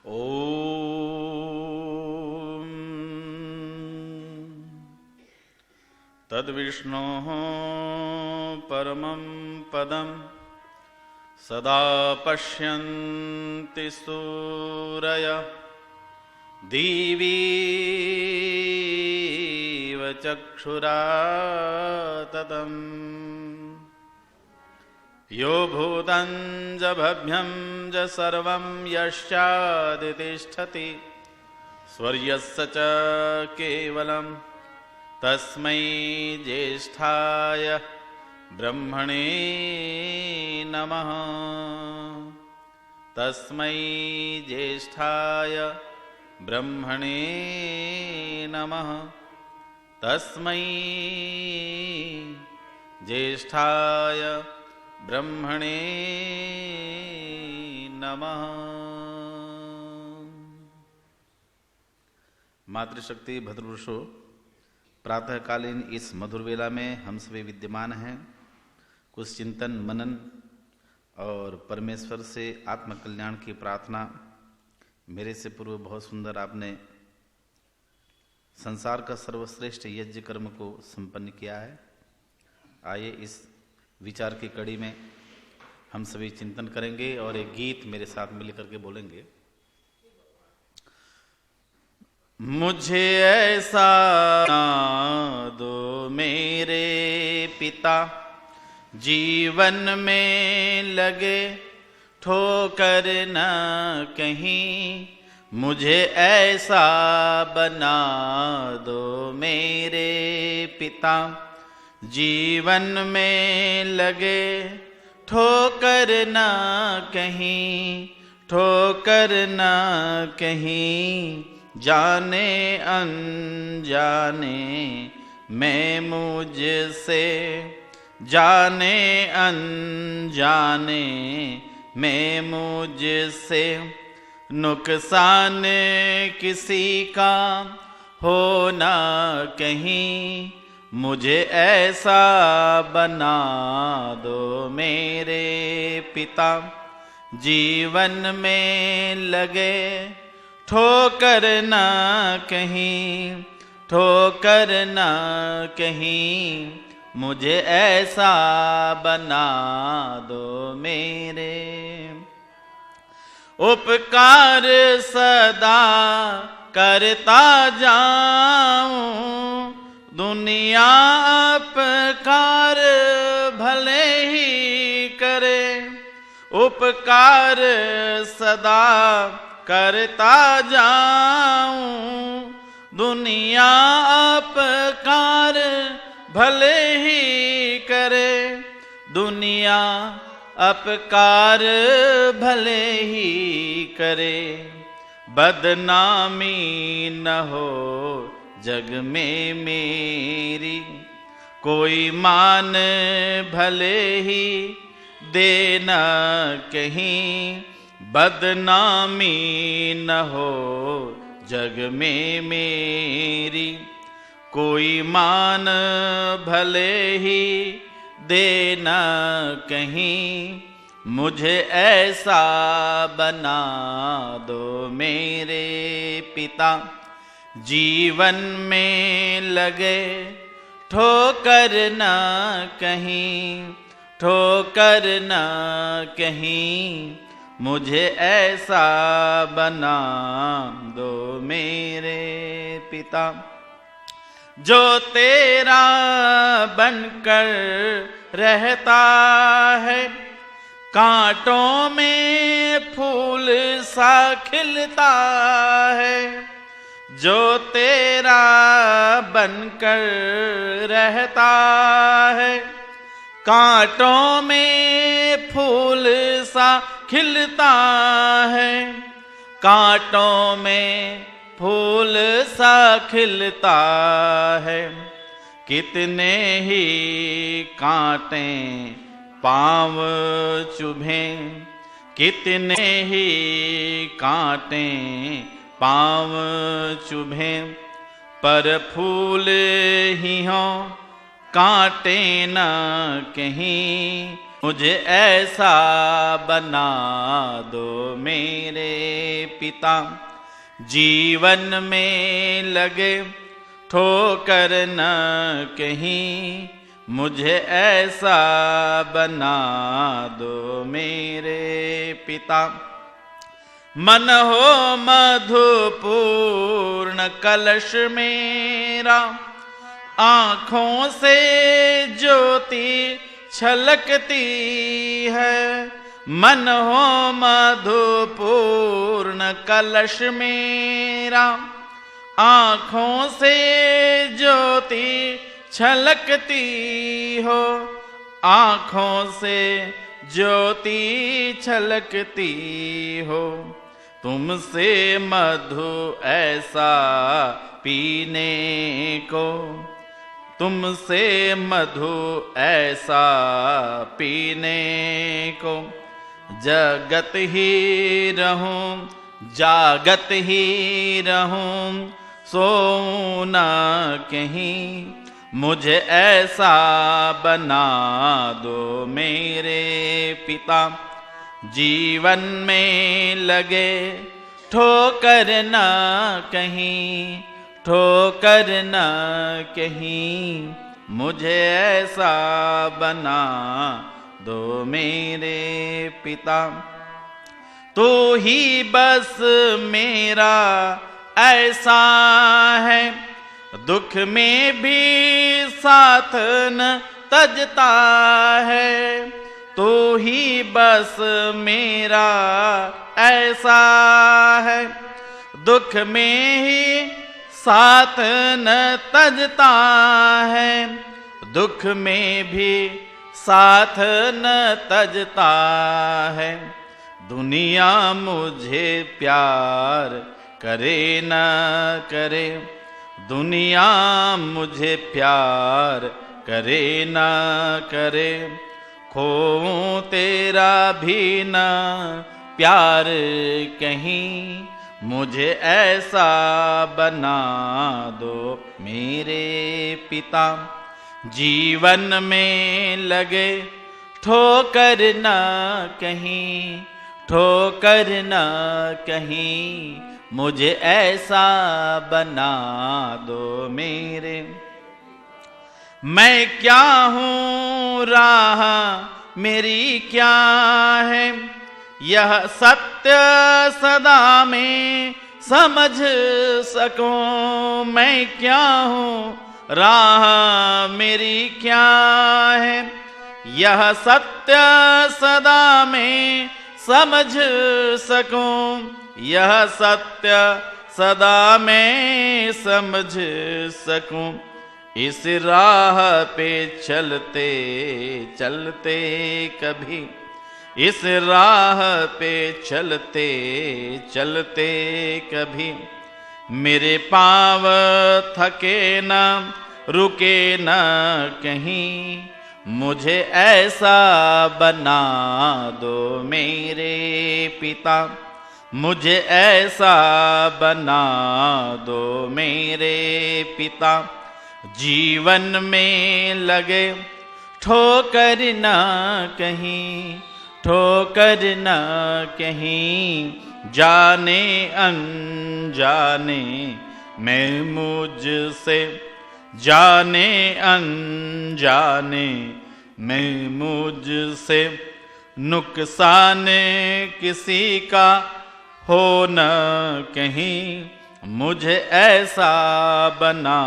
ॐ तद्विष्णोः परमं पदं सदा पश्यन्ति सूरयः दिवीव चक्षुराततम् यो भूतं च भव्यं च सर्वं यश्चादितिष्ठति स्वर्यस्य च केवलं तस्मै ज्येष्ठाय ब्रह्मणे नमः। तस्मै ज्येष्ठाय ब्रह्मणे नमः। तस्मै ज्येष्ठाय ब्रह्मणे नमः। मातृशक्ति भद्रपुरुषो, प्रातःकालीन इस मधुर वेला में हम सभी विद्यमान हैं। कुछ चिंतन मनन और परमेश्वर से आत्मकल्याण की प्रार्थना। मेरे से पूर्व बहुत सुंदर आपने संसार का सर्वश्रेष्ठ यज्ञ कर्म को संपन्न किया है। आइए इस विचार की कड़ी में हम सभी चिंतन करेंगे और एक गीत मेरे साथ मिलकर के बोलेंगे। मुझे ऐसा ना दो मेरे पिता, जीवन में लगे ठोकर न कहीं। मुझे ऐसा बना दो मेरे पिता, जीवन में लगे ठोकर न कहीं। ठोकर न कहीं, जाने अनजाने मैं मुझसे, जाने अनजाने मैं मुझसे नुकसान किसी का हो ना कहीं। मुझे ऐसा बना दो मेरे पिता, जीवन में लगे ठोकर न कहीं। ठोकर न कहीं, मुझे ऐसा बना दो मेरे। उपकार सदा करता जाऊं, दुनिया अपकार भले ही करे। उपकार सदा करता जाऊं, दुनिया अपकार भले ही करे। दुनिया अपकार भले ही करे। बदनामी न हो जग में मेरी, कोई मान भले ही देना कहीं। बदनामी न हो जग में मेरी, कोई मान भले ही देना कहीं। मुझे ऐसा बना दो मेरे पिता, जीवन में लगे ठोकर न कहीं। ठोकर न कहीं, मुझे ऐसा बना दो मेरे पिता। जो तेरा बनकर रहता है, कांटों में फूल सा खिलता है। जो तेरा बनकर रहता है, कांटों में फूल सा खिलता है। कांटों में फूल सा खिलता है। कितने ही कांटे पाँव चुभें, कितने ही कांटे पाँव चुभें, पर फूल ही हों कांटे न कहीं। मुझे ऐसा बना दो मेरे पिता, जीवन में लगे ठोकर न कहीं, मुझे ऐसा बना दो मेरे पिता। मन हो मधुपूर्ण कलश मेरा, आँखों से ज्योति छलकती है। मन हो मधुपूर्ण कलश मेरा, आँखों से ज्योति छलकती हो, आँखों से ज्योति छलकती हो। तुमसे मधु ऐसा पीने को, तुमसे मधु ऐसा पीने को, जगत ही रहूं जागत ही रहूं, सोऊं न कहीं, मुझे ऐसा बना दो मेरे पिता। जीवन में लगे ठोकर न कहीं, ठोकर न कहीं, मुझे ऐसा बना दो मेरे पिता। तू ही बस मेरा ऐसा है, दुख में भी साथ न तजता है। तू ही बस मेरा ऐसा है, दुख में ही साथ न तजता है। दुख में भी साथ न तजता है। दुनिया मुझे प्यार करे न करे, दुनिया मुझे प्यार करे न करे, खोऊं तेरा भी न प्यार कहीं, मुझे ऐसा बना दो मेरे पिता। जीवन में लगे ठोकर न कहीं, ठोकर न कहीं, मुझे ऐसा बना दो मेरे। मैं क्या हूँ राह मेरी क्या है, यह सत्य सदा में समझ सकूं। मैं क्या हूँ राह मेरी क्या है, यह सत्य सदा में समझ सकूं। यह सत्य सदा में समझ सकूं। इस राह पे चलते चलते कभी, इस राह पे चलते चलते कभी, मेरे पाँव थके न रुके न कहीं, मुझे ऐसा बना दो मेरे पिता। मुझे ऐसा बना दो मेरे पिता। जीवन में लगे ठोकर न कहीं, ठोकर न कहीं, जाने अनजाने मैं मुझसे, जाने अनजाने मैं मुझसे, नुकसान किसी का हो न कहीं, मुझे ऐसा बना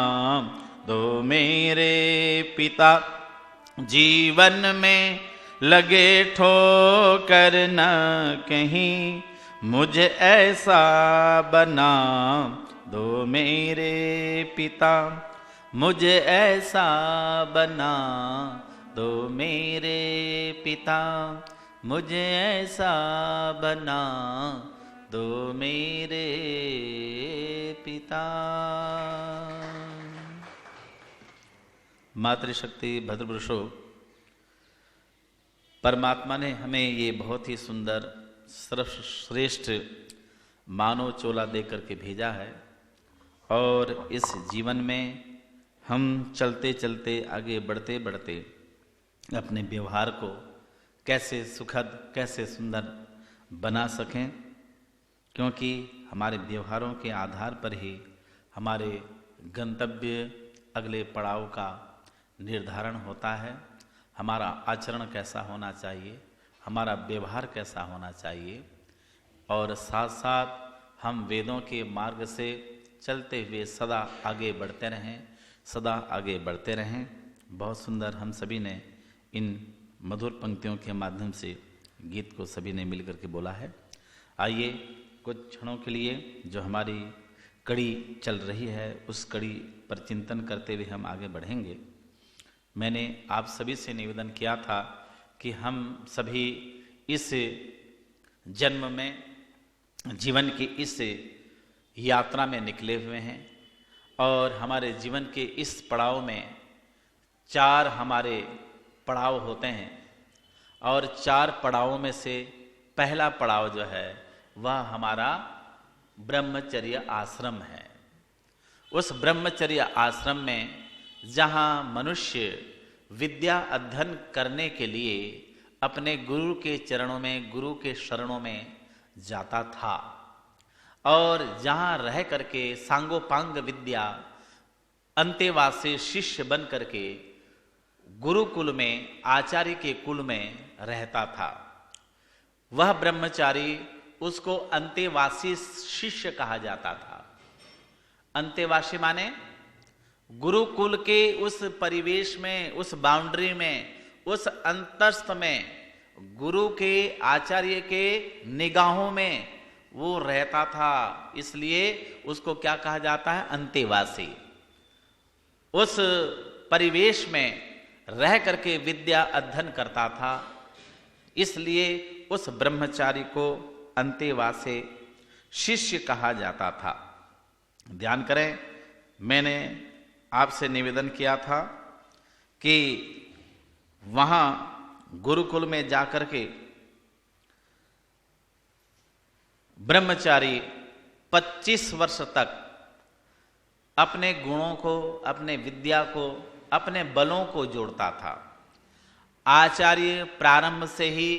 दो मेरे पिता। जीवन में लगे ठोकर न कहीं, मुझे ऐसा बना दो मेरे पिता। मुझे ऐसा बना दो मेरे पिता। मुझे ऐसा बना दो मेरे पिता। मातृशक्ति भद्रपुरुषों, परमात्मा ने हमें ये बहुत ही सुंदर सर्वश्रेष्ठ मानव चोला दे करके भेजा है, और इस जीवन में हम चलते चलते आगे बढ़ते बढ़ते अपने व्यवहार को कैसे सुखद, कैसे सुंदर बना सकें, क्योंकि हमारे व्यवहारों के आधार पर ही हमारे गंतव्य, अगले पड़ाव का निर्धारण होता है। हमारा आचरण कैसा होना चाहिए, हमारा व्यवहार कैसा होना चाहिए, और साथ साथ हम वेदों के मार्ग से चलते हुए सदा आगे बढ़ते रहें, सदा आगे बढ़ते रहें। बहुत सुंदर हम सभी ने इन मधुर पंक्तियों के माध्यम से गीत को सभी ने मिलकर के बोला है। आइए कुछ क्षणों के लिए जो हमारी कड़ी चल रही है उस कड़ी पर चिंतन करते हुए हम आगे बढ़ेंगे। मैंने आप सभी से निवेदन किया था कि हम सभी इस जन्म में, जीवन की इस यात्रा में निकले हुए हैं और हमारे जीवन के इस पड़ाव में 4 हमारे पड़ाव होते हैं और 4 पड़ावों में से पहला पड़ाव जो है वह हमारा ब्रह्मचर्य आश्रम है। उस ब्रह्मचर्य आश्रम में जहाँ मनुष्य विद्या अध्ययन करने के लिए अपने गुरु के चरणों में, गुरु के शरणों में जाता था और जहाँ रह करके सांगोपांग विद्या अंतेवासी शिष्य बन करके गुरुकुल में, आचार्य के कुल में रहता था, वह ब्रह्मचारी, उसको अंतेवासी शिष्य कहा जाता था। अंतेवासी माने गुरुकुल के उस परिवेश में, उस बाउंड्री में, उस अंतस्थ में, गुरु के, आचार्य के निगाहों में वो रहता था, इसलिए उसको क्या कहा जाता है? अंतेवासी। उस परिवेश में रह करके विद्या अध्ययन करता था, इसलिए उस ब्रह्मचारी को अंतेवासी शिष्य कहा जाता था। ध्यान करें, मैंने आपसे निवेदन किया था कि वहाँ गुरुकुल में जाकर के ब्रह्मचारी 25 वर्ष तक अपने गुणों को, अपने विद्या को, अपने बलों को जोड़ता था। आचार्य प्रारंभ से ही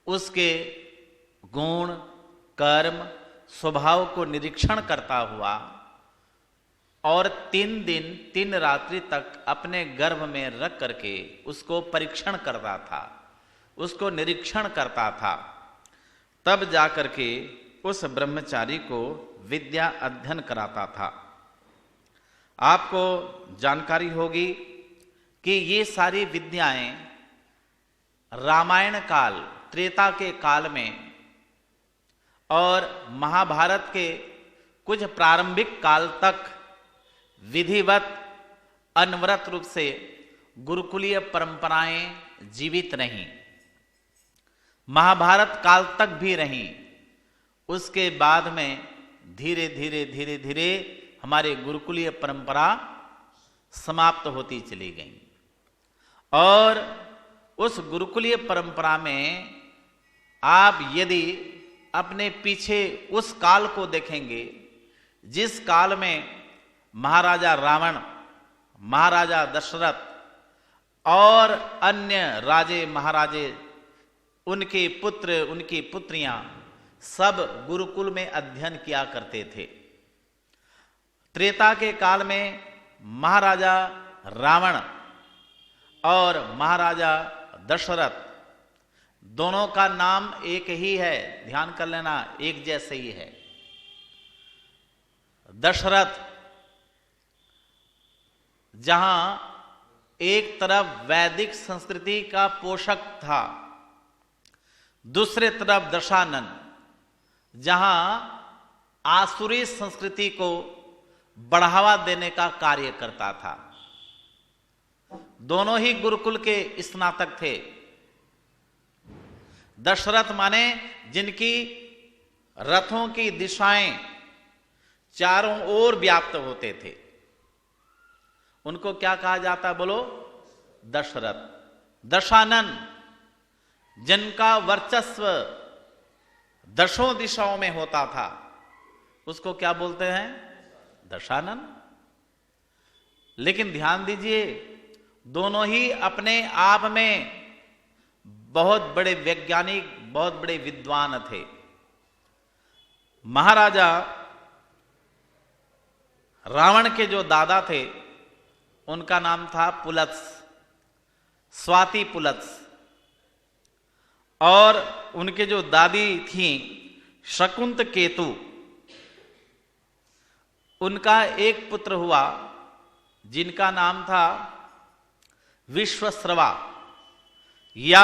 उसके गुण, कर्म, स्वभाव को निरीक्षण करता हुआ और 3 दिन 3 रात्रि तक अपने गर्भ में रख करके उसको परीक्षण करता था, उसको निरीक्षण करता था। तब जाकर के उस ब्रह्मचारी को विद्या अध्ययन कराता था। आपको जानकारी होगी कि ये सारी विद्याएं रामायण काल, त्रेता के काल में और महाभारत के कुछ प्रारंभिक काल तक विधिवत अनवरत रूप से गुरुकुलीय परंपराएं जीवित रहीं, महाभारत काल तक भी रहीं। उसके बाद में धीरे धीरे हमारे गुरुकुलीय परंपरा समाप्त होती चली गई और उस गुरुकुलीय परंपरा में आप यदि अपने पीछे उस काल को देखेंगे जिस काल में महाराजा रावण, महाराजा दशरथ और अन्य राजे महाराजे, उनके पुत्र, उनकी पुत्रियां सब गुरुकुल में अध्ययन किया करते थे। त्रेता के काल में महाराजा रावण और महाराजा दशरथ दोनों का नाम एक ही है, ध्यान कर लेना, एक जैसे ही है। दशरथ जहां एक तरफ वैदिक संस्कृति का पोषक था, दूसरे तरफ दशानन जहां आसुरी संस्कृति को बढ़ावा देने का कार्य करता था। दोनों ही गुरुकुल के स्नातक थे। दशरथ माने जिनकी रथों की दिशाएं चारों ओर व्याप्त होते थे, उनको क्या कहा जाता, बोलो? दशरथ। दशानन जिनका वर्चस्व दशों दिशाओं में होता था, उसको क्या बोलते हैं? दशानन। लेकिन ध्यान दीजिए, दोनों ही अपने आप में बहुत बड़े वैज्ञानिक, बहुत बड़े विद्वान थे। महाराजा रावण के जो दादा थे उनका नाम था पुलत्स, स्वाति पुलत्स, और उनके जो दादी थीं शकुंत केतु, उनका एक पुत्र हुआ जिनका नाम था विश्वश्रवा या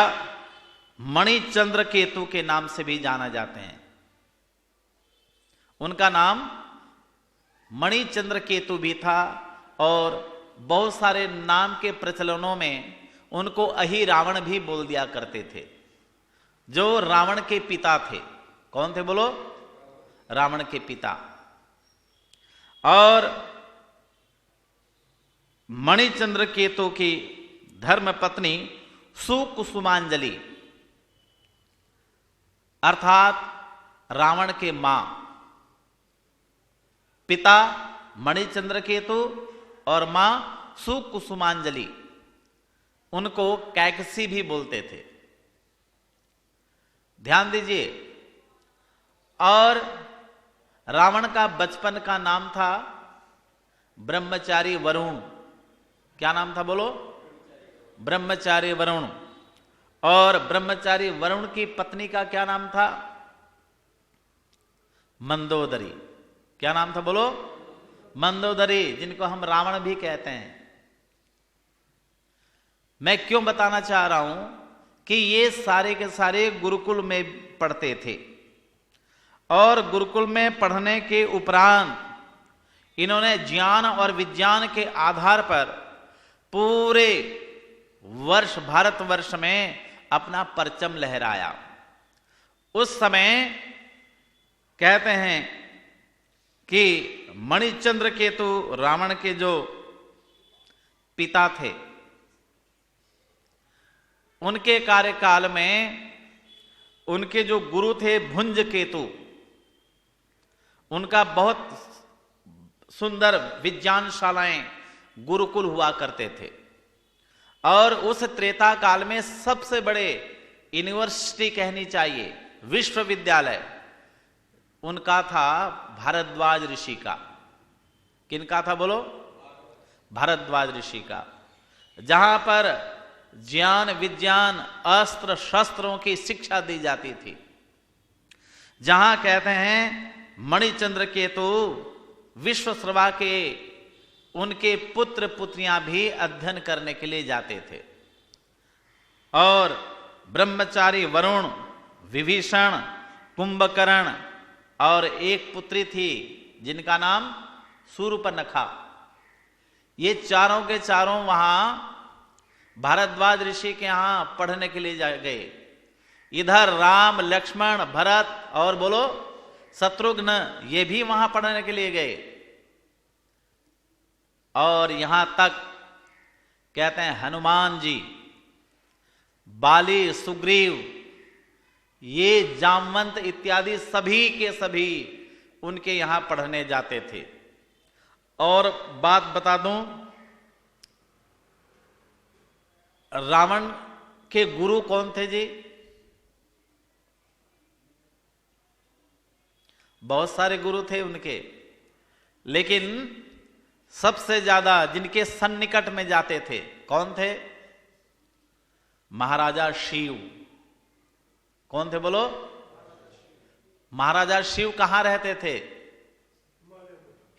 मणिचंद्र केतु के नाम से भी जाना जाते हैं। उनका नाम मणिचंद्र केतु भी था और बहुत सारे नाम के प्रचलनों में उनको अहि रावण भी बोल दिया करते थे, जो रावण के पिता थे। कौन थे बोलो? रावण के पिता। और मणिचंद्र केतु की धर्म पत्नी सुकुसुमांजलि अर्थात रावण के मां, पिता मणिचंद्र केतु और मां सुकुसुमांजलि, उनको कैकसी भी बोलते थे। ध्यान दीजिए। और रावण का बचपन का नाम था ब्रह्मचारी वरुण। क्या नाम था बोलो? ब्रह्मचारी वरुण। और ब्रह्मचारी वरुण की पत्नी का क्या नाम था? मंदोदरी। क्या नाम था बोलो? मंदोदरी, जिनको हम रावण भी कहते हैं। मैं क्यों बताना चाह रहा हूं कि ये सारे के सारे गुरुकुल में पढ़ते थे और गुरुकुल में पढ़ने के उपरांत इन्होंने ज्ञान और विज्ञान के आधार पर पूरे वर्ष, भारतवर्ष में अपना परचम लहराया। उस समय कहते हैं कि मणिचंद्र केतु रावण के जो पिता थे, उनके कार्यकाल में उनके जो गुरु थे भुंज केतु, उनका बहुत सुंदर विज्ञानशालाएं, गुरुकुल हुआ करते थे। और उस त्रेता काल में सबसे बड़े यूनिवर्सिटी कहनी चाहिए, विश्वविद्यालय, उनका था भारद्वाज ऋषि का। किनका था बोलो? भारद्वाज ऋषि का, जहां पर ज्ञान विज्ञान अस्त्र शस्त्रों की शिक्षा दी जाती थी, जहां कहते हैं मणिचंद्र केतु विश्वश्रवा के उनके पुत्र पुत्रियां भी अध्ययन करने के लिए जाते थे। और ब्रह्मचारी वरुण, विभीषण, कुंभकर्ण और एक पुत्री थी जिनका नाम शूर्पणखा, ये चारों के चारों वहां भारद्वाज ऋषि के यहां पढ़ने के लिए गए। इधर राम, लक्ष्मण, भरत और बोलो शत्रुघ्न, ये भी वहां पढ़ने के लिए गए। और यहां तक कहते हैं हनुमान जी, बाली, सुग्रीव, ये जामवंत इत्यादि सभी के सभी उनके यहां पढ़ने जाते थे। और बात बता दूं, रावण के गुरु कौन थे जी? बहुत सारे गुरु थे उनके, लेकिन सबसे ज्यादा जिनके सन्निकट में जाते थे कौन थे? महाराजा शिव। कौन थे बोलो? महाराजा शिव कहां रहते थे?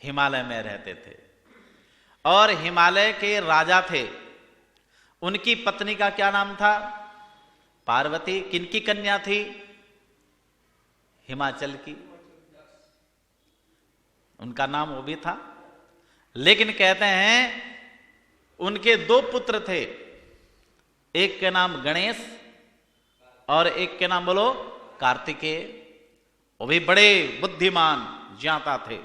हिमालय में रहते थे। और हिमालय के राजा थे। उनकी पत्नी का क्या नाम था? पार्वती। किनकी कन्या थी? हिमाचल की, उनका नाम वो भी था। लेकिन कहते हैं उनके दो पुत्र थे, एक के नाम गणेश और एक के नाम बोलो कार्तिकेय। वो भी बड़े बुद्धिमान ज्ञाता थे।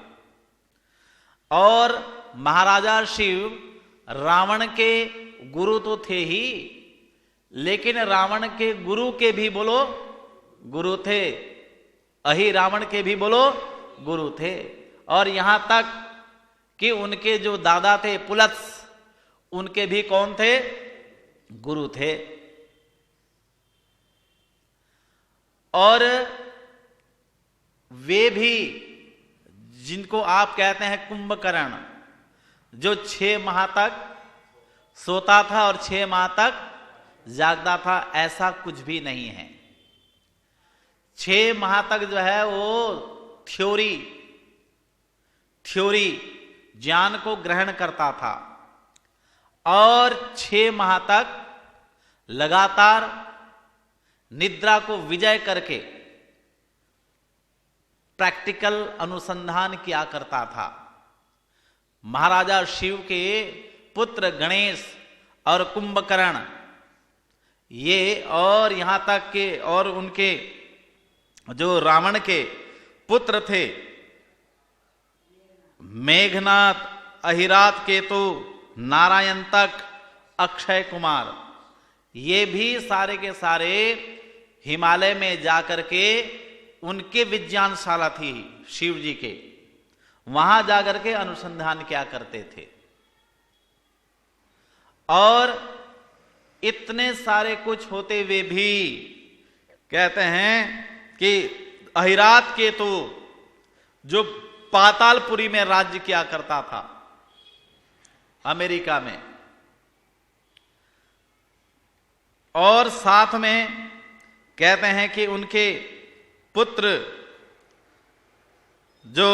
और महाराजा शिव रावण के गुरु तो थे ही, लेकिन रावण के गुरु के भी बोलो गुरु थे, अहि रावण के भी बोलो गुरु थे। और यहां तक कि उनके जो दादा थे पुलत्स, उनके भी कौन थे? गुरु थे। और वे भी जिनको आप कहते हैं कुंभकर्ण, जो 6 माह तक सोता था और 6 माह तक जागता था, ऐसा कुछ भी नहीं है। 6 माह तक जो है वो थ्योरी ज्ञान को ग्रहण करता था और 6 माह तक लगातार निद्रा को विजय करके प्रैक्टिकल अनुसंधान किया करता था। महाराजा शिव के पुत्र गणेश और कुंभकर्ण ये, और यहां तक के और उनके जो रावण के पुत्र थे मेघनाथ, अहिरात केतु, नारायण तक, अक्षय कुमार, ये भी सारे के सारे हिमालय में जाकर के उनके विज्ञानशाला थी शिव जी के, वहां जाकर के अनुसंधान क्या करते थे। और इतने सारे कुछ होते हुए भी कहते हैं कि अहिरात केतु जो पातालपुरी में राज्य किया करता था अमेरिका में, और साथ में कहते हैं कि उनके पुत्र जो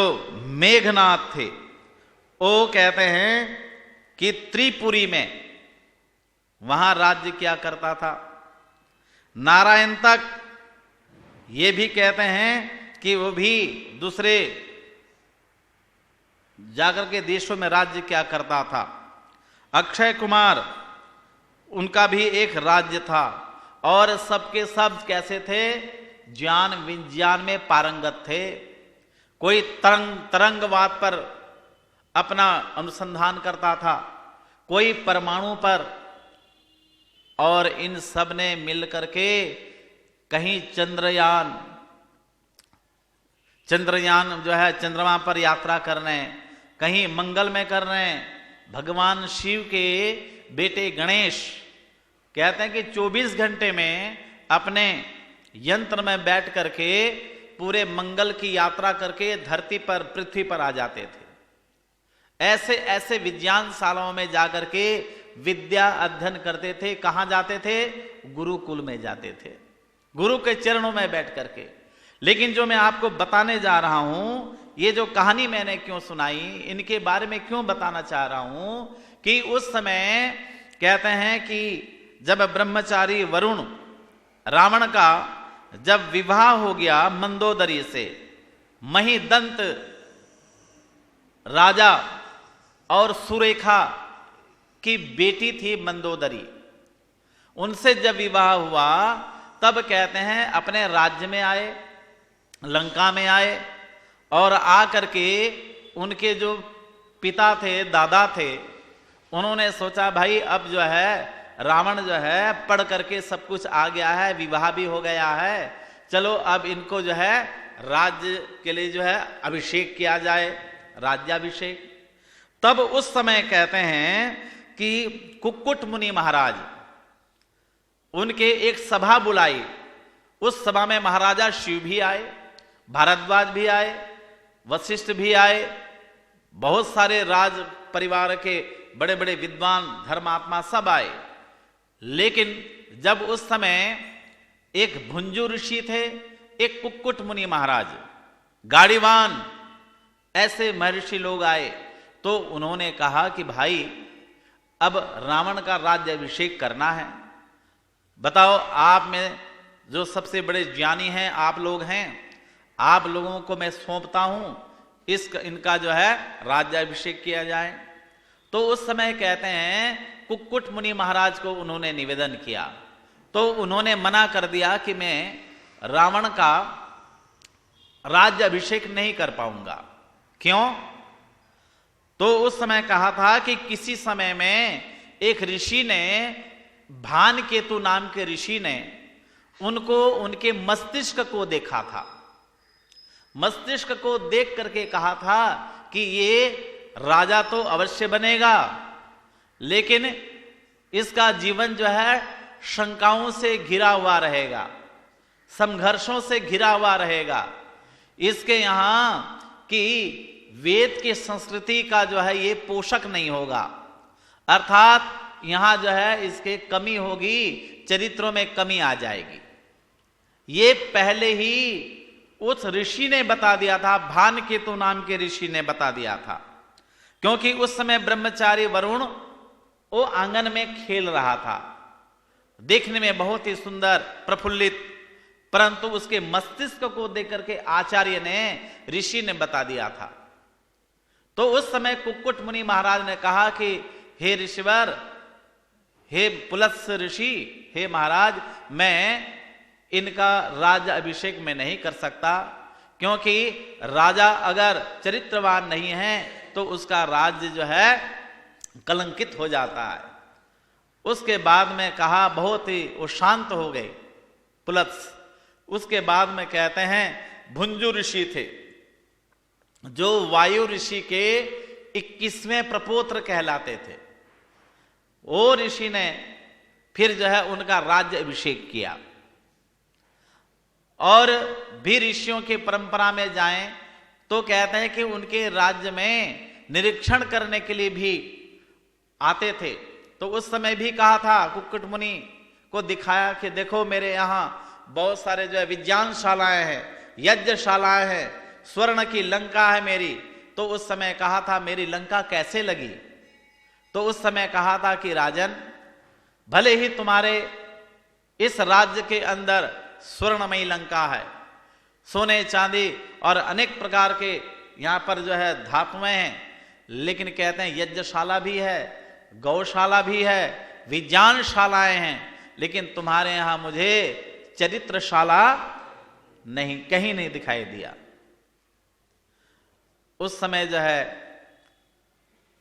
मेघनाथ थे वो कहते हैं कि त्रिपुरी में वहां राज्य किया करता था। नारायण तक ये भी कहते हैं कि वो भी दूसरे जाकर के देशों में राज्य किया करता था। अक्षय कुमार, उनका भी एक राज्य था, और सबके सब कैसे थे, ज्ञान विज्ञान में पारंगत थे। कोई तरंगवाद पर अपना अनुसंधान करता था, कोई परमाणु पर, और इन सब ने मिलकर के कहीं चंद्रयान जो है चंद्रमा पर यात्रा कर रहे हैं, कहीं मंगल में कर रहे हैं। भगवान शिव के बेटे गणेश कहते हैं कि 24 घंटे में अपने यंत्र में बैठ करके पूरे मंगल की यात्रा करके धरती पर, पृथ्वी पर आ जाते थे। ऐसे ऐसे विज्ञानशालाओं में जाकर के विद्या अध्ययन करते थे। कहां जाते थे? गुरुकुल में जाते थे, गुरु के चरणों में बैठ करके। लेकिन जो मैं आपको बताने जा रहा हूं, ये जो कहानी मैंने क्यों सुनाई, इनके बारे में क्यों बताना चाह रहा हूं कि उस समय कहते हैं कि जब ब्रह्मचारी वरुण रावण का जब विवाह हो गया मंदोदरी से, महिदंत राजा और सुरेखा की बेटी थी मंदोदरी, उनसे जब विवाह हुआ तब कहते हैं अपने राज्य में आए, लंका में आए, और आकर के उनके जो पिता थे, दादा थे, उन्होंने सोचा भाई अब जो है रावण जो है पढ़ करके सब कुछ आ गया है, विवाह भी हो गया है, चलो अब इनको जो है राज्य के लिए जो है अभिषेक किया जाए, राज्याभिषेक। तब उस समय कहते हैं कि कुक्कुट मुनि महाराज उनके एक सभा बुलाई, उस सभा में महाराजा शिव भी आए, भारद्वाज भी आए, वशिष्ठ भी आए, बहुत सारे राज परिवार के बड़े बड़े विद्वान धर्मात्मा सब आए। लेकिन जब उस समय एक भुंजू ऋषि थे, एक कुक्कुट मुनि महाराज, गाड़ीवान, ऐसे महर्षि लोग आए, तो उन्होंने कहा कि भाई अब रावण का राज्याभिषेक करना है, बताओ आप में जो सबसे बड़े ज्ञानी हैं आप लोग हैं, आप लोगों को मैं सौंपता हूं इनका जो है राज्याभिषेक किया जाए। तो उस समय कहते हैं कुक्कुट मुनि महाराज को उन्होंने निवेदन किया, तो उन्होंने मना कर दिया कि मैं रावण का राज्याभिषेक नहीं कर पाऊंगा। क्यों? तो उस समय कहा था कि किसी समय में एक ऋषि ने, भानकेतु नाम के ऋषि ने, उनको उनके मस्तिष्क को देखा था, मस्तिष्क को देख करके कहा था कि ये राजा तो अवश्य बनेगा, लेकिन इसका जीवन जो है शंकाओं से घिरा हुआ रहेगा, संघर्षों से घिरा हुआ रहेगा। इसके यहां कि वेद की संस्कृति का जो है ये पोषक नहीं होगा, अर्थात यहां जो है इसके कमी होगी, चरित्रों में कमी आ जाएगी। ये पहले ही उस ऋषि ने बता दिया था, भानकेतु नाम के ऋषि ने बता दिया था, क्योंकि उस समय ब्रह्मचारी वरुण वो आंगन में खेल रहा था, देखने में बहुत ही सुंदर प्रफुल्लित, परंतु उसके मस्तिष्क को देख करके आचार्य ने, ऋषि ने बता दिया था। तो उस समय कुक्कुट मुनि महाराज ने कहा कि हे ऋषिवर, हे पुलत्स्य ऋषि, हे महाराज, मैं इनका राज अभिषेक में नहीं कर सकता, क्योंकि राजा अगर चरित्रवान नहीं है तो उसका राज्य जो है कलंकित हो जाता है। उसके बाद में कहा, बहुत ही वो शांत हो गए पुलत्स्य। उसके बाद में कहते हैं भुंजु ऋषि थे, जो वायु ऋषि के 21वें प्रपोत्र कहलाते थे। वो ऋषि ने फिर जो है उनका राज्य अभिषेक किया। और भी ऋषियों की परंपरा में जाएं तो कहते हैं कि उनके राज्य में निरीक्षण करने के लिए भी आते थे। तो उस समय भी कहा था, कुक्कुट मुनि को दिखाया कि देखो मेरे यहाँ बहुत सारे जो है विज्ञानशालाएं हैं, यज्ञशालाएं हैं, स्वर्ण की लंका है मेरी। तो उस समय कहा था, मेरी लंका कैसे लगी? तो उस समय कहा था कि राजन, भले ही तुम्हारे इस राज्य के अंदर स्वर्णमयी लंका है, सोने चांदी और अनेक प्रकार के यहां पर जो है धातुएं हैं, लेकिन कहते हैं यज्ञशाला भी है, गौशाला भी है, विज्ञानशालाएं हैं, लेकिन तुम्हारे यहां मुझे चरित्रशाला नहीं, कहीं नहीं दिखाई दिया। उस समय जो है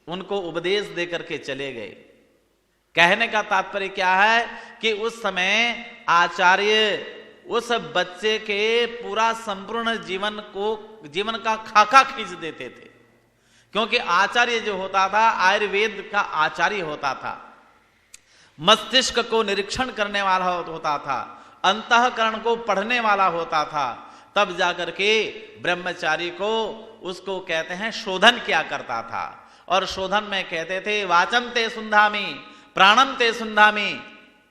उनको उपदेश देकर के चले गए। कहने का तात्पर्य क्या है कि उस समय आचार्य उस बच्चे के पूरा संपूर्ण जीवन का खाका खींच देते थे, क्योंकि आचार्य जो होता था आयुर्वेद का आचार्य होता था, मस्तिष्क को निरीक्षण करने वाला होता था, अंतःकरण को पढ़ने वाला होता था। तब जाकर के ब्रह्मचारी को उसको कहते हैं शोधन किया करता था। और शोधन में कहते थे, वाचम ते सुंधामी, प्राणम ते सुंधामी,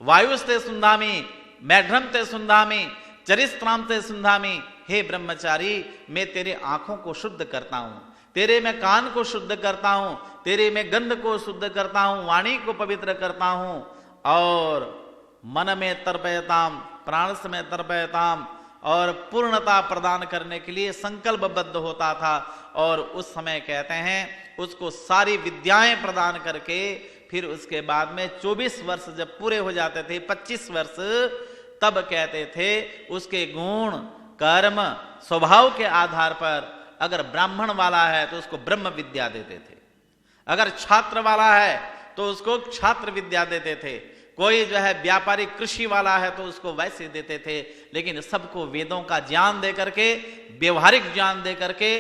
वायुस्ते सुंधामी, मैघ्रम ते सुंधामी, चरिस्त्राम ते सुंधामी। हे ब्रह्मचारी, मैं तेरे आंखों को शुद्ध करता हूं, तेरे मैं कान को शुद्ध करता हूं, तेरे मैं गंध को शुद्ध करता हूं, वाणी को पवित्र करता हूं, और मन में तर्पयताम, प्राण में तर्पयताम, और पूर्णता प्रदान करने के लिए संकल्पबद्ध होता था। और उस समय कहते हैं उसको सारी विद्याएं प्रदान करके फिर उसके बाद में 24 वर्ष जब पूरे हो जाते थे, 25 वर्ष, तब कहते थे उसके गुण, कर्म, स्वभाव के आधार पर अगर ब्राह्मण वाला है तो उसको ब्रह्म विद्या देते थे, अगर छात्र वाला है तो उसको छात्र विद्या देते थे, कोई जो है व्यापारी कृषि वाला है तो उसको वैसे देते थे। लेकिन सबको वेदों का ज्ञान दे करके, व्यवहारिक ज्ञान दे करके,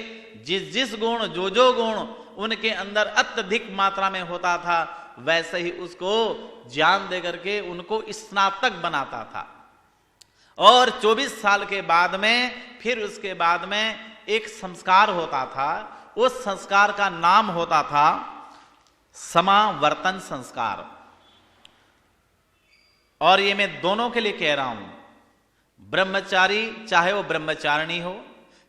जिस जिस गुण, जो जो गुण उनके अंदर अत्यधिक मात्रा में होता था, वैसे ही उसको ज्ञान दे करके उनको स्नातक बनाता था। और 24 साल के बाद में फिर उसके बाद में एक संस्कार होता था, उस संस्कार का नाम होता था समावर्तन संस्कार। और ये मैं दोनों के लिए कह रहा हूं, ब्रह्मचारी चाहे वो ब्रह्मचारिणी हो,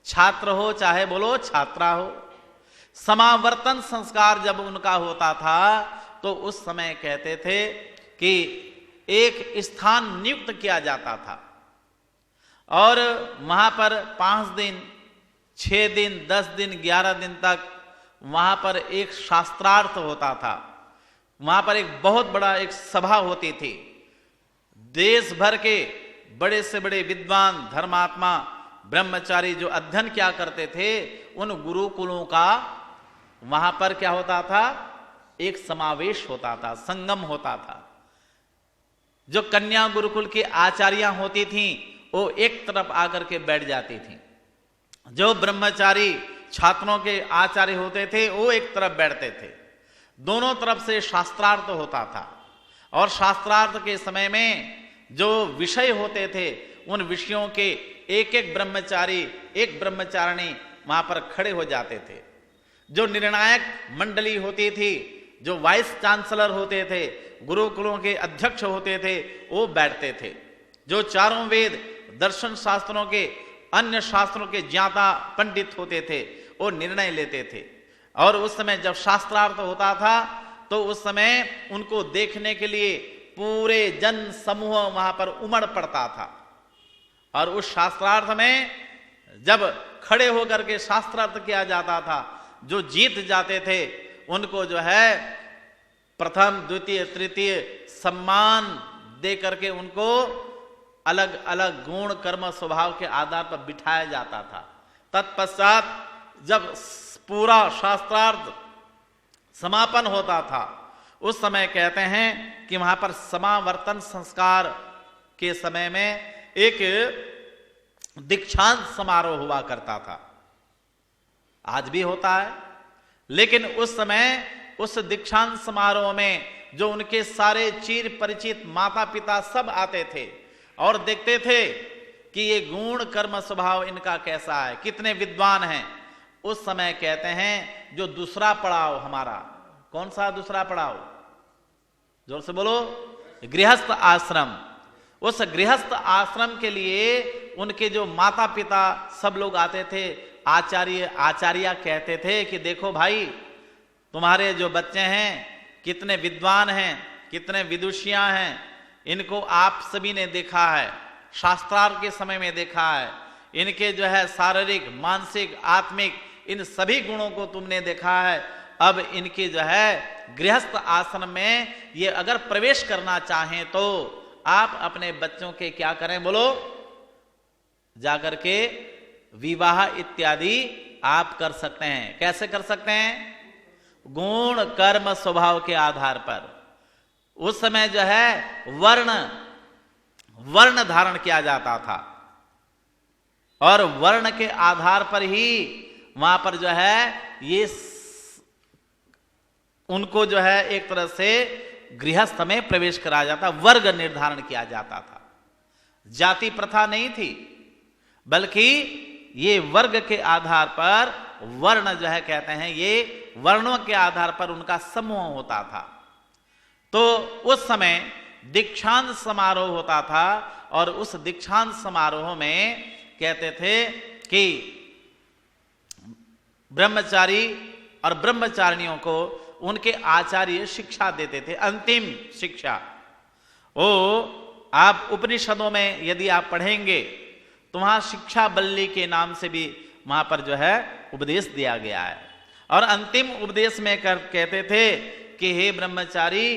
छात्र हो चाहे बोलो छात्रा हो, समावर्तन संस्कार जब उनका होता था तो उस समय कहते थे कि एक स्थान नियुक्त किया जाता था, और वहां पर 5 दिन, 6 दिन, 10 दिन, 11 दिन तक वहां पर एक शास्त्रार्थ होता था। वहां पर एक बहुत बड़ा एक सभा होती थी, देश भर के बड़े से बड़े विद्वान, धर्मात्मा, ब्रह्मचारी जो अध्ययन क्या करते थे, उन गुरुकुलों का वहां पर क्या होता था, एक समावेश होता था, संगम होता था। जो कन्या गुरुकुल की आचार्यां होती थीं वो एक तरफ आकर के बैठ जाती थीं, जो ब्रह्मचारी छात्रों के आचार्य होते थे वो एक तरफ बैठते थे। दोनों तरफ से शास्त्रार्थ होता था, और शास्त्रार्थ के समय में जो विषय होते थे उन विषयों के एक एक ब्रह्मचारी, एक ब्रह्मचारिणी वहां पर खड़े हो जाते थे। जो निर्णायक मंडली होती थी, जो वाइस चांसलर होते थे, गुरुकुलों के अध्यक्ष होते थे, वो बैठते थे। जो चारों वेद, दर्शन शास्त्रों के, अन्य शास्त्रों के ज्ञाता पंडित होते थे, वो निर्णय लेते थे। और उस समय जब शास्त्रार्थ होता था तो उस समय उनको देखने के लिए पूरे जन समूह वहां पर उमड़ पड़ता था। और उस शास्त्रार्थ में जब खड़े होकर के शास्त्रार्थ किया जाता था, जो जीत जाते थे उनको जो है प्रथम, द्वितीय, तृतीय सम्मान दे करके उनको अलग अलग गुण, कर्म, स्वभाव के आधार पर बिठाया जाता था। तत्पश्चात जब पूरा शास्त्रार्थ समापन होता था, उस समय कहते हैं कि वहां पर समावर्तन संस्कार के समय में एक दीक्षांत समारोह हुआ करता था। आज भी होता है, लेकिन उस समय उस दीक्षांत समारोह में जो उनके सारे चिर परिचित माता पिता सब आते थे और देखते थे कि ये गुण, कर्म, स्वभाव इनका कैसा है, कितने विद्वान हैं। उस समय कहते हैं जो दूसरा पड़ाव हमारा, कौन सा दूसरा पड़ाव, जोर से बोलो, गृहस्थ आश्रम। उस गृहस्थ आश्रम के लिए उनके जो माता पिता सब लोग आते थे। आचार्य कहते थे कि देखो भाई, तुम्हारे जो बच्चे हैं कितने विद्वान हैं, कितने विदुषियां हैं, इनको आप सभी ने देखा है, शास्त्रार्थ के समय में देखा है। इनके जो है शारीरिक, मानसिक, आत्मिक इन सभी गुणों को तुमने देखा है। अब इनके जो है गृहस्थ आश्रम में ये अगर प्रवेश करना चाहें तो आप अपने बच्चों के क्या करें, बोलो, जाकर के विवाह इत्यादि आप कर सकते हैं। कैसे कर सकते हैं? गुण, कर्म, स्वभाव के आधार पर। उस समय जो है वर्ण धारण किया जाता था और वर्ण के आधार पर ही वहां पर जो है ये उनको जो है एक तरह से गृहस्थ में प्रवेश कराया जाता, वर्ग निर्धारण किया जाता था। जाति प्रथा नहीं थी, बल्कि ये वर्ग के आधार पर वर्ण जो है कहते हैं, ये वर्णों के आधार पर उनका समूह होता था। तो उस समय दीक्षांत समारोह होता था और उस दीक्षांत समारोह में कहते थे कि ब्रह्मचारी और ब्रह्मचारिणियों को उनके आचार्य शिक्षा देते थे, अंतिम शिक्षा। ओ आप उपनिषदों में यदि आप पढ़ेंगे तो वहां शिक्षा बल्ली के नाम से भी वहां पर जो है उपदेश दिया गया है। और अंतिम उपदेश में कहते थे कि हे ब्रह्मचारी,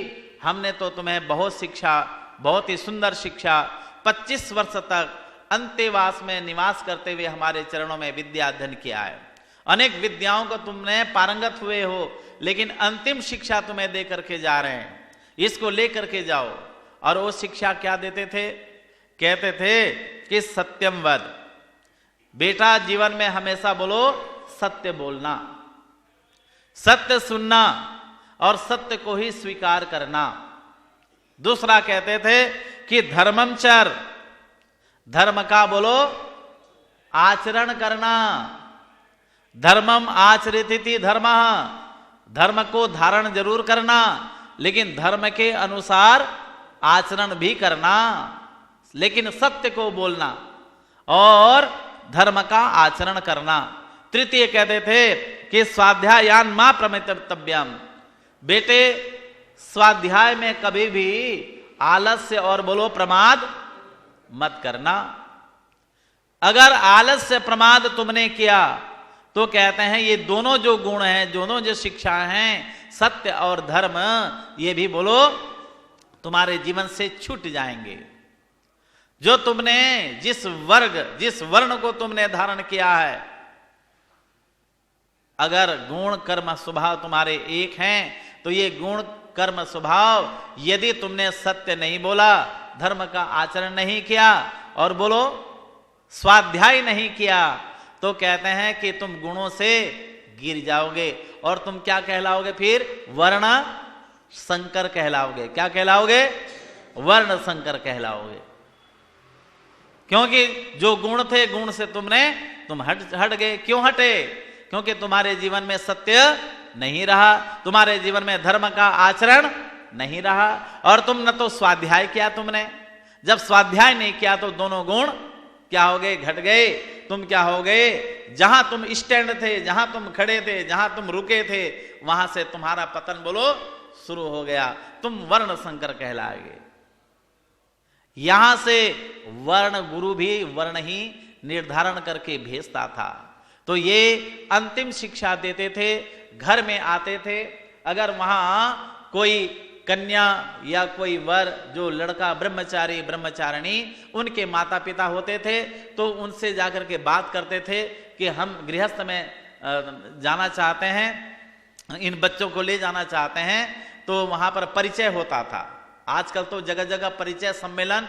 हमने तो तुम्हें बहुत शिक्षा, बहुत ही सुंदर शिक्षा, 25 वर्ष तक अंतेवास में निवास करते हुए हमारे चरणों में विद्या अध्ययन किया है। अनेक विद्याओं को तुमने पारंगत हुए हो, लेकिन अंतिम शिक्षा तुम्हें दे करके जा रहे हैं, इसको लेकर के जाओ। और वो शिक्षा क्या देते थे? कहते थे कि सत्यम वद, बेटा जीवन में हमेशा बोलो सत्य बोलना, सत्य सुनना और सत्य को ही स्वीकार करना। दूसरा कहते थे कि धर्मम चर, धर्म का बोलो आचरण करना। धर्मम आचरिति धर्म, धर्म को धारण जरूर करना, लेकिन धर्म के अनुसार आचरण भी करना, लेकिन सत्य को बोलना और धर्म का आचरण करना। तृतीय कहते थे कि स्वाध्यायान मा प्रमितव्यम, बेटे स्वाध्याय में कभी भी आलस्य और बोलो प्रमाद मत करना। अगर आलस्य प्रमाद तुमने किया तो कहते हैं ये दोनों जो गुण हैं, दोनों जो शिक्षा हैं, सत्य और धर्म, ये भी बोलो तुम्हारे जीवन से छूट जाएंगे। जो तुमने जिस वर्ण को तुमने धारण किया है, अगर गुण कर्म स्वभाव तुम्हारे एक हैं तो ये गुण कर्म स्वभाव, यदि तुमने सत्य नहीं बोला, धर्म का आचरण नहीं किया और बोलो स्वाध्याय नहीं किया, तो कहते हैं कि तुम गुणों से गिर जाओगे और तुम क्या कहलाओगे? फिर वर्ण संकर कहलाओगे। क्या कहलाओगे? वर्ण संकर कहलाओगे। क्योंकि जो गुण थे गुण से तुम हट गए। क्यों हटे? क्योंकि तुम्हारे जीवन में सत्य नहीं रहा, तुम्हारे जीवन में धर्म का आचरण नहीं रहा, और तुम न तो स्वाध्याय किया तुमने। जब स्वाध्याय नहीं किया तो दोनों गुण क्या हो गए? घट गए। तुम क्या हो गए? जहां तुम स्टैंड थे, जहां तुम खड़े थे, जहां तुम रुके थे, वहां से तुम्हारा पतन बोलो शुरू हो गया। तुम वर्ण संकर कहलाओगे। यहां से वर्ण गुरु भी वर्ण ही निर्धारण करके भेजता था। तो ये अंतिम शिक्षा देते थे, घर में आते थे। अगर वहां कोई कन्या या कोई वर, जो लड़का ब्रह्मचारी ब्रह्मचारिणी, उनके माता पिता होते थे, तो उनसे जाकर के बात करते थे कि हम गृहस्थ में जाना चाहते हैं, इन बच्चों को ले जाना चाहते हैं। तो वहां पर परिचय होता था। आजकल तो जगह जगह परिचय सम्मेलन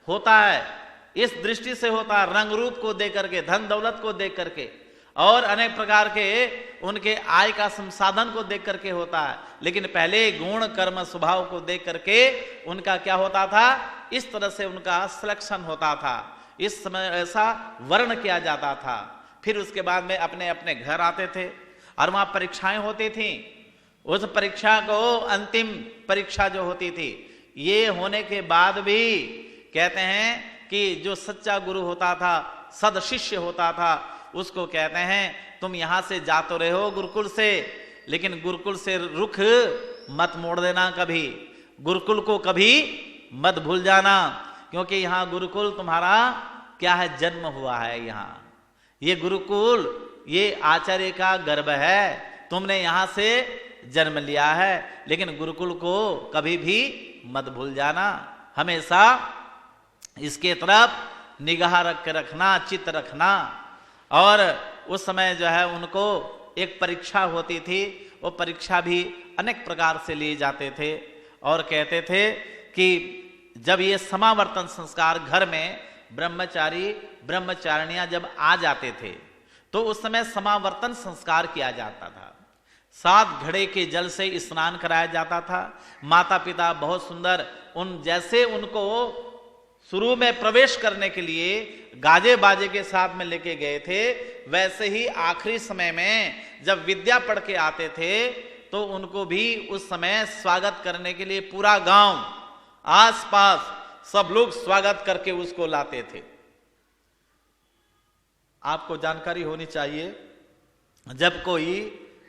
होता है, इस दृष्टि से होता है, रंग रूप को देख करके, धन दौलत को देख करके, और अनेक प्रकार के उनके आय का संसाधन को देख करके होता है। लेकिन पहले गुण कर्म स्वभाव को देख करके उनका क्या होता था? इस तरह से उनका सिलेक्शन होता था। इस समय ऐसा वर्ण किया जाता था। फिर उसके बाद में अपने अपने घर आते थे और वहां परीक्षाएं होती थी। उस परीक्षा को, अंतिम परीक्षा जो होती थी, ये होने के बाद भी कहते हैं कि जो सच्चा गुरु होता था, सद शिष्य होता था, उसको कहते हैं तुम यहां से जा तो रहे हो गुरुकुल से, लेकिन गुरुकुल से रुख मत मोड़ देना कभी, गुरुकुल को कभी मत भूल जाना, क्योंकि यहां गुरुकुल तुम्हारा क्या है? जन्म हुआ है। यहां ये गुरुकुल, ये आचार्य का गर्भ है, तुमने यहां से जन्म लिया है। लेकिन गुरुकुल को कभी भी मत भूल जाना, हमेशा इसके तरफ निगाह रख रखना, चित्त रखना। और उस समय जो है उनको एक परीक्षा होती थी, वो परीक्षा भी अनेक प्रकार से लिए जाते थे। और कहते थे कि जब ये समावर्तन संस्कार घर में ब्रह्मचारी ब्रह्मचारिणियां जब आ जाते थे, तो उस समय समावर्तन संस्कार किया जाता था। 7 घड़े के जल से स्नान कराया जाता था। माता पिता बहुत सुंदर, उन जैसे उनको शुरू में प्रवेश करने के लिए गाजे बाजे के साथ में लेके गए थे, वैसे ही आखिरी समय में जब विद्या पढ़ के आते थे, तो उनको भी उस समय स्वागत करने के लिए पूरा गांव, आसपास सब लोग स्वागत करके उसको लाते थे। आपको जानकारी होनी चाहिए, जब कोई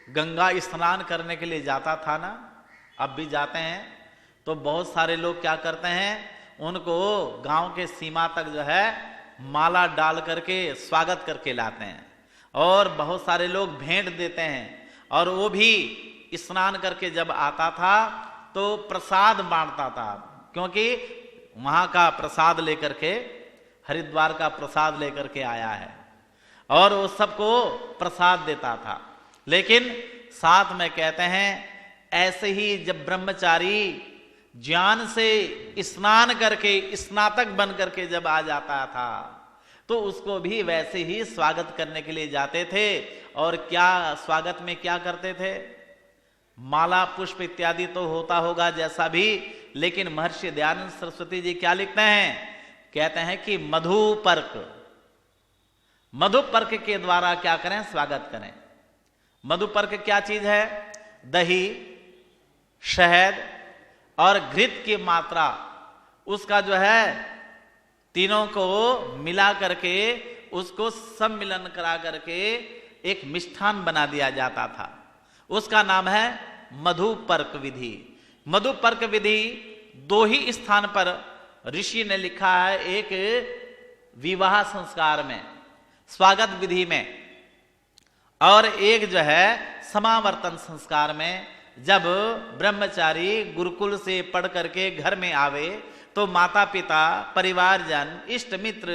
गंगा स्नान करने के लिए जाता था ना, अब भी जाते हैं, तो बहुत सारे लोग क्या करते हैं, उनको गांव के सीमा तक जो है माला डाल करके स्वागत करके लाते हैं, और बहुत सारे लोग भेंट देते हैं। और वो भी स्नान करके जब आता था तो प्रसाद बांटता था, क्योंकि वहां का प्रसाद लेकर के, हरिद्वार का प्रसाद लेकर के आया है, और वो सबको प्रसाद देता था। लेकिन साथ में कहते हैं, ऐसे ही जब ब्रह्मचारी ज्ञान से स्नान करके स्नातक बन करके जब आ जाता था, तो उसको भी वैसे ही स्वागत करने के लिए जाते थे। और क्या स्वागत में क्या करते थे? माला पुष्प इत्यादि तो होता होगा जैसा भी, लेकिन महर्षि दयानंद सरस्वती जी क्या लिखते हैं? कहते हैं कि मधुपर्क, मधुपर्क के द्वारा क्या करें? स्वागत करें। मधुपर्क क्या चीज है? दही, शहद और घृत की मात्रा, उसका जो है तीनों को मिला करके उसको सम्मिलन करा करके एक मिष्ठान बना दिया जाता था। उसका नाम है मधुपर्क विधि। मधुपर्क विधि 2 ही स्थान पर ऋषि ने लिखा है, एक विवाह संस्कार में, स्वागत विधि में, और एक जो है समावर्तन संस्कार में। जब ब्रह्मचारी गुरुकुल से पढ़ करके घर में आवे, तो माता पिता, परिवारजन, इष्ट मित्र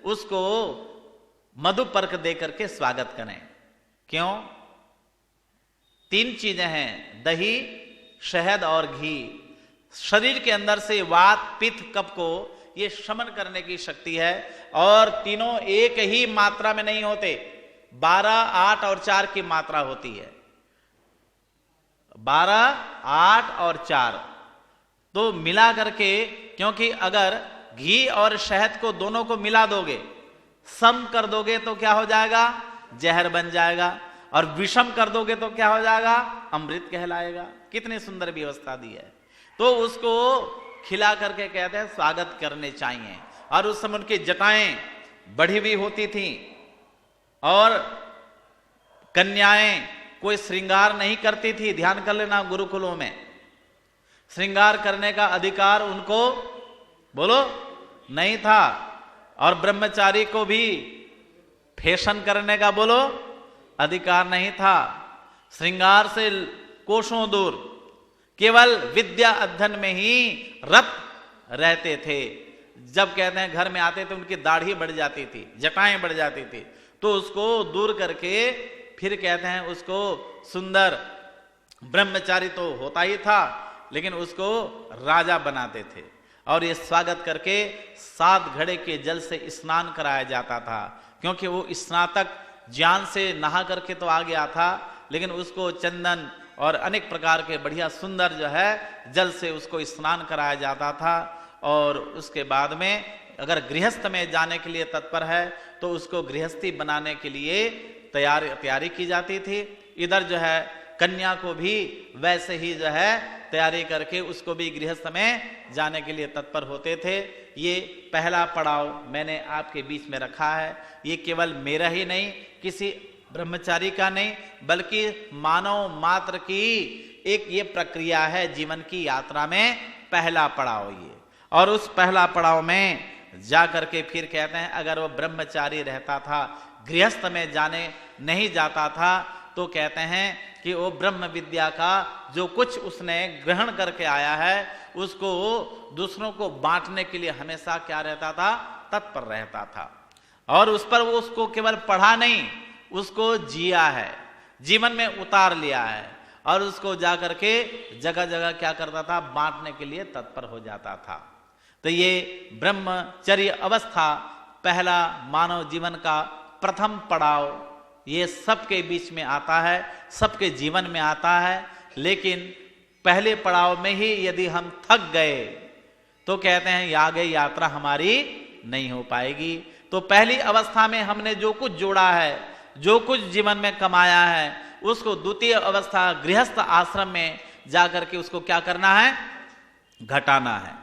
उसको मधुपर्क दे करके स्वागत करें। क्यों? 3 चीजें हैं, दही, शहद और घी। शरीर के अंदर से वात, पित्त, कफ को ये शमन करने की शक्ति है, और तीनों एक ही मात्रा में नहीं होते, 12, 8 और 4 की मात्रा होती है। 12, 8 और 4 तो मिला करके, क्योंकि अगर घी और शहद को दोनों को मिला दोगे, सम कर दोगे तो क्या हो जाएगा? जहर बन जाएगा। और विषम कर दोगे तो क्या हो जाएगा? अमृत कहलाएगा। कितनी सुंदर व्यवस्था दी है। तो उसको खिला करके कहते हैं स्वागत करने चाहिए। और उस समय उनकी जटाएं बढ़ी हुई होती थी और कन्याएं कोई श्रृंगार नहीं करती थी। ध्यान कर लेना, गुरुकुलों में श्रृंगार करने का अधिकार उनको बोलो नहीं था। और ब्रह्मचारी को भी फैशन करने का बोलो अधिकार नहीं था। श्रृंगार से कोसों दूर, केवल विद्या अध्ययन में ही रत रहते थे। जब कहते हैं घर में आते थे उनकी दाढ़ी बढ़ जाती थी, जटाएं बढ़ जाती थी, तो उसको दूर करके फिर कहते हैं उसको सुंदर ब्रह्मचारी तो होता ही था, लेकिन उसको राजा बनाते थे। और ये स्वागत करके 7 घड़े के जल से स्नान कराया जाता था, क्योंकि वो स्नातक ज्ञान से नहा करके तो आ गया था, लेकिन उसको चंदन और अनेक प्रकार के बढ़िया सुंदर जो है जल से उसको स्नान कराया जाता था। और उसके बाद में अगर गृहस्थ में जाने के लिए तत्पर है तो उसको गृहस्थी बनाने के लिए तैयारी की जाती थी। इधर जो है कन्या को भी वैसे ही जो है तैयारी करके उसको भी गृहस्थ में जाने के लिए तत्पर होते थे। ये पहला पड़ाव मैंने आपके बीच में रखा है। ये केवल मेरा ही नहीं, किसी ब्रह्मचारी का नहीं, बल्कि मानव मात्र की एक ये प्रक्रिया है जीवन की यात्रा में, पहला पड़ाव ये। और उस पहला पड़ाव में जा करके फिर कहते हैं अगर वो ब्रह्मचारी रहता था, गृहस्थ में जाने नहीं जाता था, तो कहते हैं कि वो ब्रह्म विद्या का जो कुछ उसने ग्रहण करके आया है उसको दूसरों को बांटने के लिए हमेशा क्या रहता था? तत्पर रहता था। और उस पर वो उसको केवल पढ़ा नहीं, उसको जिया है, जीवन में उतार लिया है। और उसको जा करके जगह जगह क्या करता था? बांटने के लिए तत्पर हो जाता था। तो ये ब्रह्मचर्य अवस्था पहला मानव जीवन का प्रथम पड़ाव, ये सबके बीच में आता है, सबके जीवन में आता है। लेकिन पहले पड़ाव में ही यदि हम थक गए तो कहते हैं आगे यात्रा हमारी नहीं हो पाएगी। तो पहली अवस्था में हमने जो कुछ जोड़ा है, जो कुछ जीवन में कमाया है, उसको द्वितीय अवस्था गृहस्थ आश्रम में जाकर के उसको क्या करना है? घटाना है,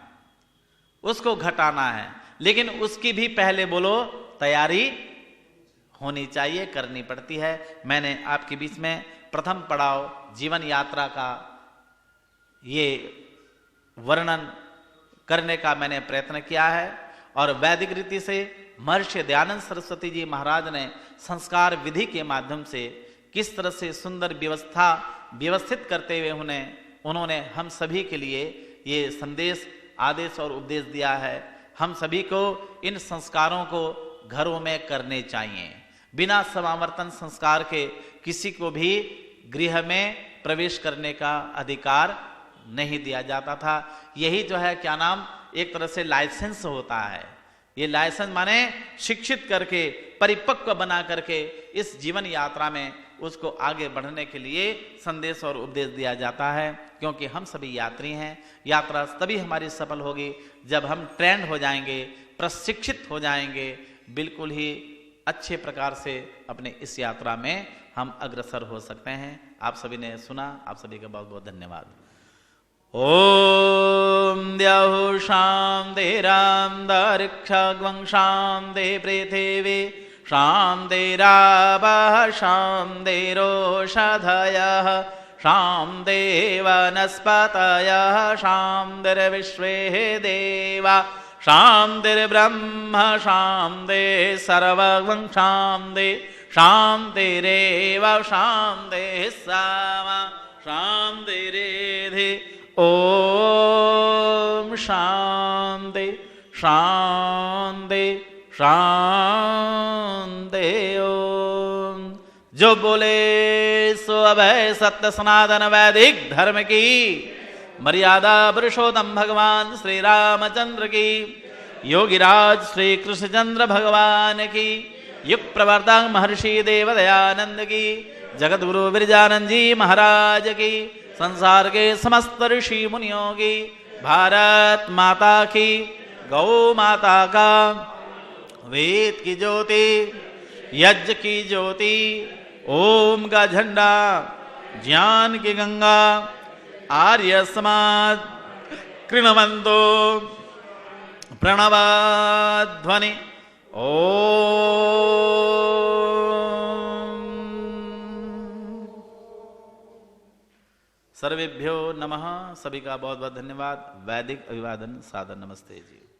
उसको घटाना है। लेकिन उसकी भी पहले बोलो तैयारी होनी चाहिए, करनी पड़ती है। मैंने आपके बीच में प्रथम पड़ाव जीवन यात्रा का ये वर्णन करने का मैंने प्रयत्न किया है। और वैदिक रीति से महर्षि दयानंद सरस्वती जी महाराज ने संस्कार विधि के माध्यम से किस तरह से सुंदर व्यवस्था व्यवस्थित करते हुए उन्होंने हम सभी के लिए ये संदेश, आदेश और उपदेश दिया है। हम सभी को इन संस्कारों को घरों में करने चाहिए। बिना समावर्तन संस्कार के किसी को भी गृह में प्रवेश करने का अधिकार नहीं दिया जाता था। यही जो है क्या नाम, एक तरह से लाइसेंस होता है। ये लाइसेंस माने शिक्षित करके, परिपक्व बना करके इस जीवन यात्रा में उसको आगे बढ़ने के लिए संदेश और उपदेश दिया जाता है। क्योंकि हम सभी यात्री हैं। यात्रा तभी हमारी सफल होगी जब हम ट्रेंड हो जाएंगे, प्रशिक्षित हो जाएंगे, बिल्कुल ही अच्छे प्रकार से अपने इस यात्रा में हम अग्रसर हो सकते हैं। आप सभी ने सुना, आप सभी का बहुत बहुत धन्यवाद। ओम द्यौ शांति राम दरिक्षग्वं शांति पृथिवी शांतिरावः शांतिरोषधयः शांति वनस्पतयः शांतिर्विश्वे देवा शांतिर्ब्रह्म शांति सर्वं शांति शांतिरेव शांतिः सामा शांतिरेधि। ओम शांति शांति शांति। ओम। जो बोले सो अभय सत्य सनातन वैदिक धर्म की मर्यादा पुरुषोत्तम भगवान श्री रामचंद्र की, योगिराज श्री कृष्णचंद्र भगवान की, युग प्रवर्तक महर्षि देवदयानंद की, जगत गुरु बिरजानंद जी महाराज की, संसार के समस्त ऋषि मुनियों की, भारत माता की, गौ माता का, वेद की ज्योति, यज्ञ की ज्योति, ओम का झंडा, ज्ञान की गंगा, आर्य समाज कृणवंतो प्रणवाध्वनि ओम। सर्वेभ्यो नमः। सभी का बहुत बहुत धन्यवाद। वैदिक अभिवादन सादर नमस्ते जी।